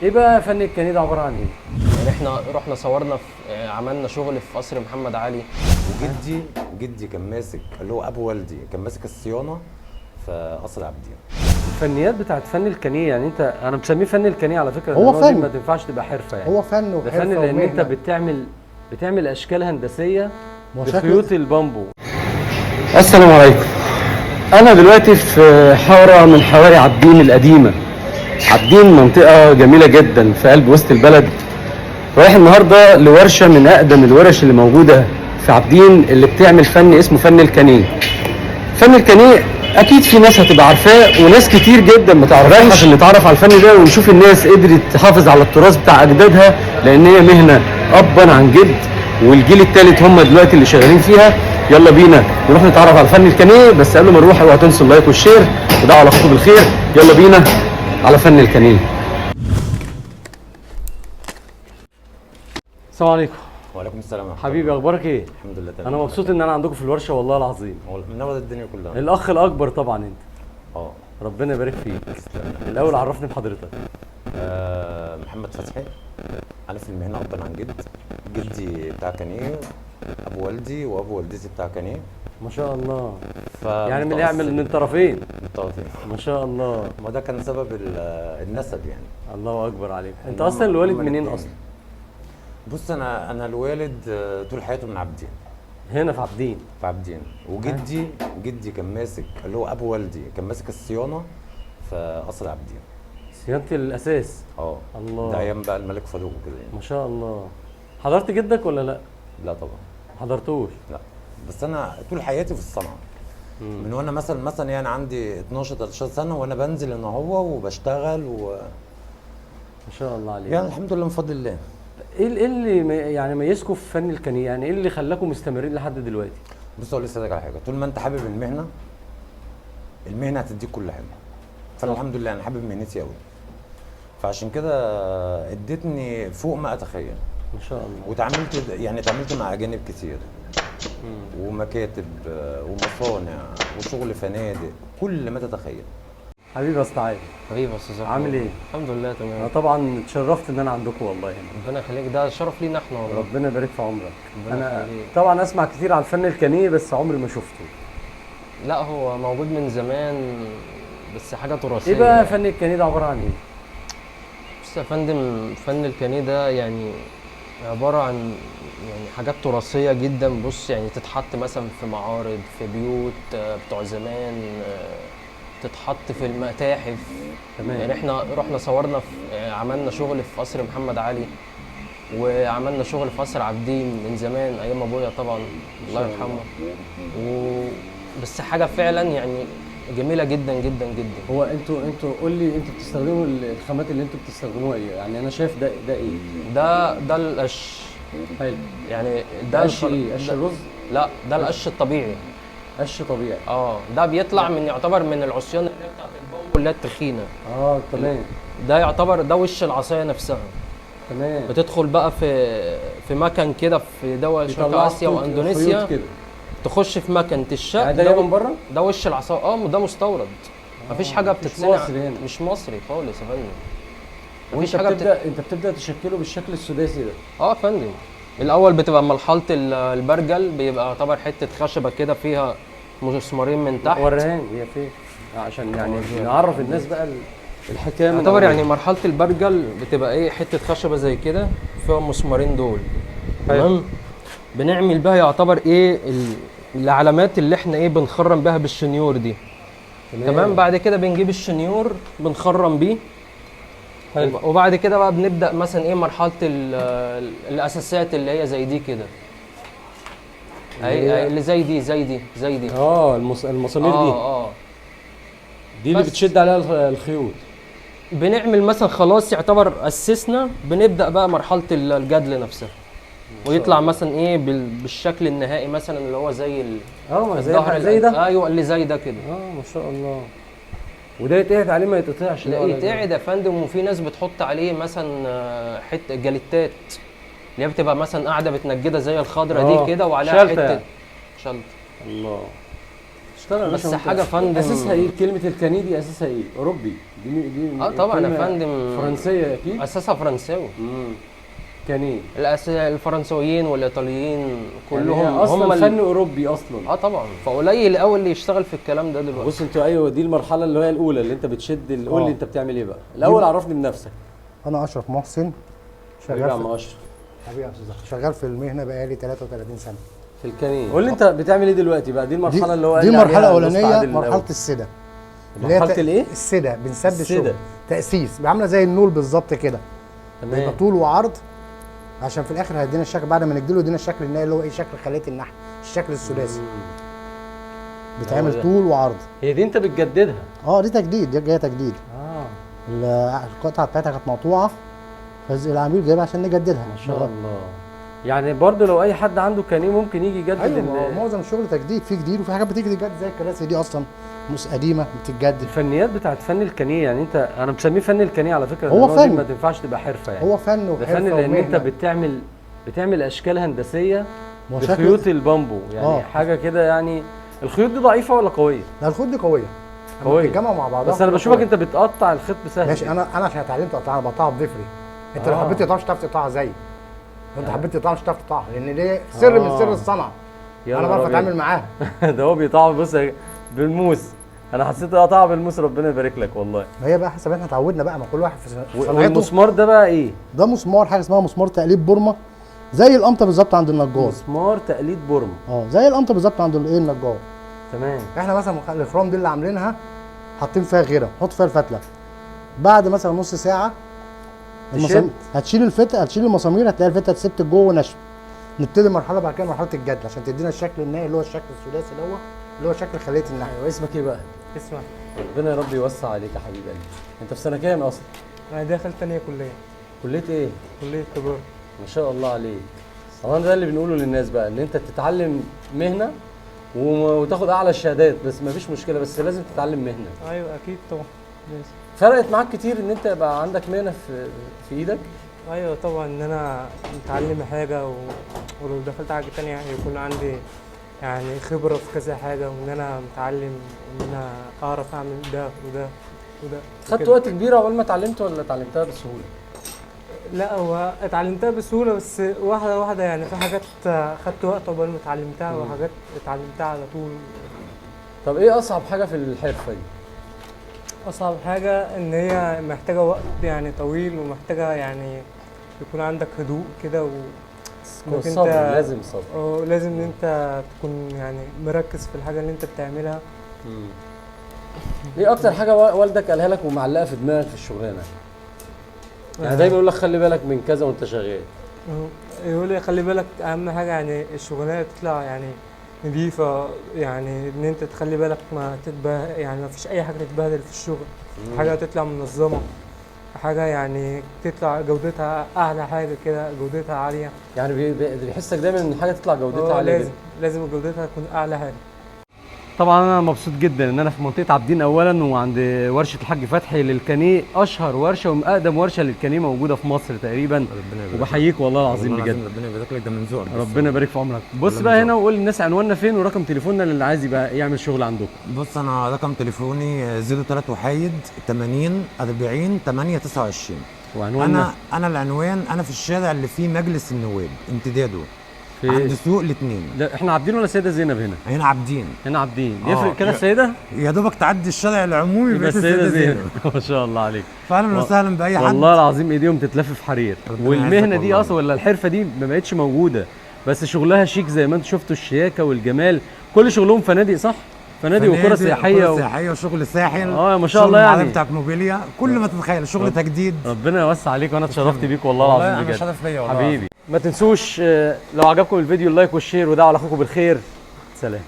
ايه بقى فن الكني ده عباره عن ايه؟ يعني احنا رحنا صورنا في عملنا شغل في قصر محمد علي. وجدي كان ماسك اللي هو ابو والدي كان ماسك الصيانه في قصر العابدين. الفنيات بتاعت فن الكني، يعني انا مسميه فن الكني على فكره، هو لأن فن. دي ما تنفعش تبقى حرفه يعني. هو فن ده وحرفه فن لان انت ومهنة. بتعمل اشكال هندسيه وشكل- بخيوط البامبو. السلام عليكم. انا دلوقتي في حاره من حواري عابدين القديمه. عابدين منطقه جميله جدا في قلب وسط البلد. رايح النهارده لورشه من اقدم الورش اللي موجوده في عابدين، اللي بتعمل فن اسمه فن الكني. فن الكني اكيد في ناس هتبقى عارفاه وناس كتير جدا ما تعرفهاش، عشان نتعرف على الفن ده ونشوف الناس قدرت تحافظ على التراث بتاع اجدادها، لان هي مهنه ابا عن جد، والجيل الثالث هم دلوقتي اللي شغالين فيها. يلا بينا نروح نتعرف على الفن الكني، بس قبل ما نروح اوعوا تنسوا اللايك والشير ودعوا على اخوكم بالخير. يلا بينا على فن الكني. السلام عليكم وعليكم السلام ورحمه حبيبي، الله. اخبارك ايه؟ الحمد لله تمام. انا مبسوط ان انا عندكم في الورشه والله العظيم. منور الدنيا كلها. الاخ الاكبر طبعا انت. اه ربنا يبارك فيك. الاول عرفني بحضرتك. محمد فتحي. انا في المهنه ابا عن جد. جدي بتاع كنيه، ابو والدي وابو والدتي بتاع كنيه. ما شاء الله. ف يعني من يعمل من طرفين. متطرفين. ما شاء الله. ما ده كان سبب النسب يعني. الله اكبر عليك. انت اصلا الوالد هما منين الاتنين. اصلا؟ بص انا الوالد طول حياته من عابدين. هنا في عابدين. في عابدين. جدي كان ماسك اللي هو ابو والدي كان ماسك الصيانه في قصر عابدين. صيانه الاساس. الله. ده ايام بقى الملك فاروق وكده يعني. ما شاء الله. حضرت جدك ولا لا؟ لا طبعا. ما حضرتوش. لا بس انا طول حياتي في الصنعه. من وانا مثلا يعني عندي 12 13 سنه وانا بنزل انا هو وبشتغل ما شاء الله عليك. يعني الحمد لله من فضل الله. ايه اللي يعني ميزكم في فن الكني؟ يعني ايه اللي خلاكم مستمرين لحد دلوقتي؟ بص اقول لسه على حاجه، طول ما انت حابب المهنه هتديك كل حاجه. فانا الحمد لله انا حابب مهنتي قوي. فعشان كده ادتني فوق ما اتخيل. ما شاء الله. اتعاملت مع اجانب كتير. ومكاتب ومصانع وشغل فنادق، كل ما تتخيل. حبيبي يا استاذ عادل، حبيبي يا استاذ عامل ايه؟ الحمد لله تمام. انا طبعا اتشرفت ان انا عندكم والله هنا. ربنا يخليك، ده شرف لينا احنا والله. ربنا يبارك في عمرك. ربنا انا يخليك. طبعا اسمع كتير عن الفن الكني بس عمري ما شفته. لا هو موجود من زمان، بس حاجه تراثيه. ايه بقى فن الكني ده عباره عن ايه؟ بص يا فندم، فن الكني ده يعني عباره عن يعني حاجات تراثيه جدا. بص يعني تتحط مثلا في معارض، في بيوت بتوع زمان، تتحط في المتاحف. تمام. يعني احنا رحنا صورنا في عملنا شغل في قصر محمد علي، وعملنا شغل في قصر عابدين من زمان ايام ابويا طبعا الله يرحمه. بس حاجه فعلا يعني جميله جدا جدا جدا. هو انتوا قول لي، انتوا بتستخدموا الخامات اللي انتوا بتستخدموها ايه؟ يعني انا شايف ده ايه؟ ده القش. حلو. يعني ده قش ايه؟ قش الرز؟ لا ده القش الطبيعي. قش طبيعي. ده بيطلع يعتبر من العصيان اللي هي بتاعت البامبو اللي هي التخينه. تمام. ده يعتبر ده وش العصايه نفسها. تمام. بتدخل بقى في مكن كده في دول شرق اسيا واندونيسيا كده. تخش في مكنه الشق. يعني ده من بره؟ ده وش العصايه. ده مستورد. مفيش حاجه بتصنع. مش مصري هنا. مش مصري خالص يا فندم. مفيش حاجه انت بتبدا تشكله بالشكل السداسي ده. يا فندم. الاول بتبقى مرحله البرجل، بيبقى يعتبر حته خشبه كده فيها مسمارين من تحت. وريهاني هي فين عشان يعني نعرف الناس بقى الحكايه. يعتبر يعني مرحله البرجل بتبقى ايه، حته خشبه زي كده فيها المسمارين دول. تمام. بنعمل بها يعتبر ايه العلامات اللي احنا ايه بنخرم بها بالشنيور دي. تمام. بعد كده بنجيب الشنيور بنخرم بيه. حلو. وبعد كده بقى بنبدا مثلا ايه مرحله الاساسات اللي هي زي دي كده. اللي زي دي المسامير دي. دي اللي بتشد عليها الخيوط. بنعمل مثلا خلاص يعتبر اسسنا، بنبدا بقى مرحله الجدل نفسها. ويطلع مثلا ايه بالشكل النهائي مثلا اللي هو زي الظهر زي ده. ايوه اللي زي ده كده. ما شاء الله. وده يتقعد عليه ما يتقطعش؟ لا يتقعد يا فندم. وفي ناس بتحط عليه مثلا حته جليتات اللي هي بتبقى مثلا قاعده بتنجده زي الخضره دي كده، وعليها حته شلت. الله. اشتغل يا بس باشا. حاجة فندم. اساسها ايه كلمه الكني دي؟ اساسها ايه؟ اوروبي؟ دي طبعا يا كلمة فندم. فرنسيه اكيد. اساسها فرنساوي. كني الفرنسويين والايطاليين كلهم يعني اصلا هم فن اوروبي اصلا. طبعا، فقليل قوي اللي يشتغل في الكلام ده دلوقتي. بص انتوا، ايوه دي المرحله اللي هي الاولى اللي انت بتشد. قول لي انت بتعمل ايه بقى الاول، عرفني بنفسك. انا اشرف محسن، حبيبي يا عم اشرف. حبيبي يا استاذ، شغال في المهنه بقالي 33 سنه. في الكنين. قول لي انت بتعمل ايه دلوقتي بقى؟ دي المرحله اللي هو دي قال لي المرحله عليها الأستاذ الاولانيه، عادل مرحله الأول. السده. مرحله الايه؟ السده، بنسد السدة. الشغل تاسيس، عامله زي النول بالظبط كده. بيبقى تمام. طول وعرض عشان في الاخر هيدينا الشكل، بعد ما نجدله يدينا الشكل النهائي اللي هو ايه، شكل خليه النحل، الشكل الثلاثي. هو بيتعمل ده. طول وعرض. هي دي انت بتجددها؟ دي تجديد، دي جايه تجديد. القطعه بتاعتها كانت مقطوعه، فالعميل جايبها عشان نجددها. ما شاء الله. يعني برضه لو اي حد عنده كنين ممكن يجي يجدد. ايوه، معظم الشغل تجديد، في جديد وفي حاجات بتيجي تتجدد زي الكراسي دي اصلا قديمه بتتجدد. الفنيات بتاعت فن الكنيه، يعني انا مسميه فن الكنيه على فكره. هو لأن فن. دي ما تنفعش تبقى حرفه يعني. هو فن ده وحرفه فن لان انت ومهنة. بتعمل اشكال هندسيه وشكل- بخيوط البامبو، يعني حاجه كده يعني. الخيوط دي ضعيفه ولا قويه؟ لا، الخيوط دي قويه. قوية. بتتجمع مع بعضها. بس انا بشوفك انت بتقطع الخيط بسهل. ماشي، انا عشان اتعلمت اقطعها، انا بقطعها بضفري. انت لو حبيت تقطعها مش هتعرف تقطعها زيي. لو انت حبيت تقطعها مش هتعرف تقطعها، لان دي سر من سر الصنعه. يا انا نهار بعرف أبيض. اتعامل معاها. ده هو بيقطعها بص بالموس. انا حسيت اقطعها بالموس، ربنا يبارك لك والله. ما هي بقى حسب احنا اتعودنا بقى، ما كل واحد في صنعته. والمسمار ده بقى ايه؟ ده مسمار، حاجه اسمها مسمار تقليب بورما، زي القمطه بالظبط عند النجار. مسمار تقليد بورما. زي القمطه بالظبط عند الايه النجار. تمام. احنا مثلا الخرام دي اللي عاملينها حاطين فيها غيره، نحط فيها الفتله. بعد مثلا نص ساعه تشد. هتشيل الفتله، هتشيل المسامير، هتلاقي الفتله اتثبت جوه نشف. نبتدي مرحله بعد كده، مرحله الجد، عشان تدينا الشكل النهائي اللي هو الشكل الثلاثي اللي هو شكل خليه النحل. ايوه، اسمك ايه بقى؟ اسمع، ربنا يا رب يوسع عليك يا حبيب قلبي. انت في سنه كام اصلا؟ انا داخل تانية كلية، كليه ايه؟ كلية تجارة. ما شاء الله عليك. طبعا ده اللي بنقوله للناس بقى، ان انت تتعلم مهنه وتاخد اعلى الشهادات، بس ما فيش مشكله، بس لازم تتعلم مهنه. ايوه اكيد طبعا لازم. فرقت معاك كتير ان انت يبقى عندك مهنه في ايدك؟ ايوه طبعا، ان انا متعلم حاجة ولو دخلت حاجة تانية يكون عندي يعني خبرة في كذا حاجة، وان انا متعلم ان انا اعرف اعمل ده وده وده. خدت وكده. وقت كبير عقبال ما اتعلمت ولا اتعلمتها بسهوله؟ لا، هو اتعلمتها بسهولة، بس واحدة واحدة يعني. في حاجات خدت وقت عقبال ما اتعلمتها، وحاجات اتعلمتها على طول. طب ايه اصعب حاجه في الحرفه دي؟ أصعب حاجة إن هي محتاجة وقت يعني طويل، ومحتاجة يعني يكون عندك هدوء كده إنك صبر، لازم صبر. لازم إن أنت تكون يعني مركز في الحاجة اللي أنت بتعملها. ايه اكتر حاجه والدك قالها لك ومعلقه في دماغك في الشغلانه؟ يعني دايما يقول لك خلي بالك من كذا وانت شغال. يقول لي خلي بالك، أهم حاجة يعني الشغلانة تطلع يعني نظيفة، يعني إن أنت تخلي بالك ما تتبهدل، يعني ما فيش أي حاجة تتبهدل في الشغل. حاجة تطلع منظمة، حاجة يعني تطلع جودتها أعلى حاجة كده، جودتها عالية. يعني بيحسك دايما ان حاجه تطلع جودتها عاليه لازم جدا. لازم جودتها تكون أعلى حاجة. طبعا انا مبسوط جدا ان انا في منطقه عابدين اولا، وعند ورشه الحاج فتحي للكانيه، اشهر ورشه واقدم ورشه للكانيه موجوده في مصر تقريبا. وبحييك والله العظيم بجد. ربنا يبارك لك، ده من ذوقك. ربنا يبارك في عمرك. بص بقى هنا وقول للناس عنواننا فين ورقم تليفوننا اللي عايز يبقى يعمل شغل عندكم. بص، انا رقم تليفوني 03 وحيد 80 40 8 29. وعنواننا انا العنوان، انا في الشارع اللي فيه مجلس النواب امتداده في عند سوق الاثنين. لا احنا عابدين ولا السيده زينب هنا؟ هنا عابدين. هنا عابدين. يفرق كده يا- السيده؟ يا دوبك تعدي الشارع العمومي يبقى بقيت السيده زينب. ما شاء الله عليك. فاهلا وسهلا باي حد. والله العظيم ايديهم تتلف في حرير. ربنا والمهنه يعزك دي والله. اصلا ولا الحرفه دي ما بقتش موجوده، بس شغلها شيك زي ما انتم شفتوا، الشياكه والجمال. كل شغلهم فنادق صح؟ فنادق وقرى سياحيه وقرى سياحيه وشغل ساحل. ما شاء الله شغل يعني. بتاعت موبيليا، كل ما تتخيل شغل تجديد. ربنا يوسع عليك، وانا اتشرفت بيك والله والله العظيم انا بجد. شرف ليا والله. حبيبي ما تنسوش لو عجبكم الفيديو اللايك والشير، ودعوا على اخوكم بالخير. سلام.